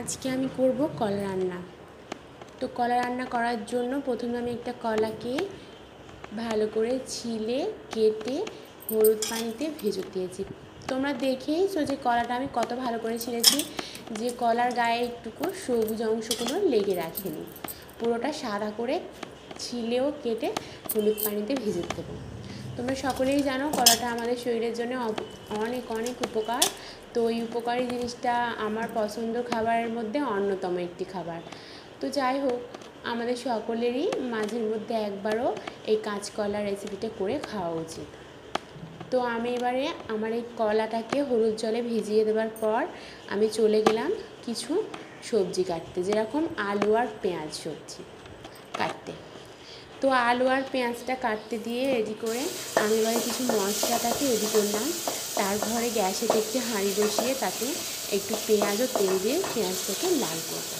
আজকে আমি করব কলা রান্না। তো কলা রান্না করার জন্য প্রথমে আমি একটা কলাকে ভালো করে ছিলে কেটে হলুদ পানিতে ভেজে দিয়েছি। তোমরা দেখেইছো যে কলাটা আমি কত ভালো করে ছিলেছি, যে কলার গায়ে একটুকু সবুজ অংশগুলো লেগে রাখেনি। পুরোটা সাদা করে ছিলেও কেটে হলুদ পানিতে ভেজে দেবো। তোমরা সকলেই জানো কলাটা আমাদের শরীরের জন্য অনেক অনেক উপকার। তো এই উপকারী জিনিসটা আমার পছন্দ খাবারের মধ্যে অন্যতম একটি খাবার। তো যাই হোক, আমাদের সকলেরই মাঝের মধ্যে একবারও এই কাঁচকলা রেসিপিটা করে খাওয়া উচিত। তো আমি এবারে আমার এই কলাটাকে হলুদ জলে ভিজিয়ে দেওয়ার পর আমি চলে গেলাম কিছু সবজি কাটতে, যেরকম আলু আর পেঁয়াজ সবজি কাটতে। তো আলু আর পেঁয়াজটা কাটতে দিয়ে রেডি করে আমি এবারে কিছু মশলাটাকে রেডি করলাম। তারপরে গ্যাসেতে একটি হাঁড়ি বসিয়ে তাতে একটু পেঁয়াজ ও তেল দিয়ে পেঁয়াজটাকে লাল করব।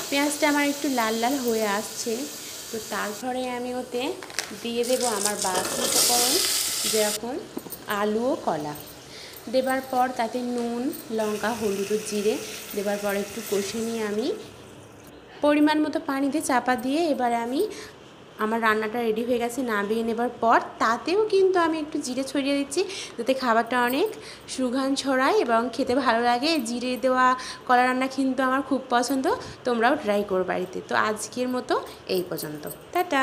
পেঁয়াজটা আমার একটু লাল লাল হয়ে আসছে, তো তারপরে আমি ওতে দিয়ে দেবো আমার বাকি উপকরণ, যেরকম আলু ও কলা। দেবার পর তাতে নুন, লঙ্কা, হলুদ ও জিরে দেবার পর একটু কষে নিয়ে আমি পরিমাণ মতো পানিতে চাপা দিয়ে এবারে আমি আমার রান্নাটা রেডি হয়ে গেছে নামিয়ে নেবার পর তাতেও কিন্তু আমি একটু জিরে ছড়িয়ে দিচ্ছি, যাতে খাবারটা অনেক সুঘ্রাণ ছড়ায় এবং খেতে ভালো লাগে। জিরে দেওয়া কলা রান্না কিন্তু আমার খুব পছন্দ, তোমরাও ট্রাই করো বাড়িতে। তো আজকের মতো এই পর্যন্ত, টাটা।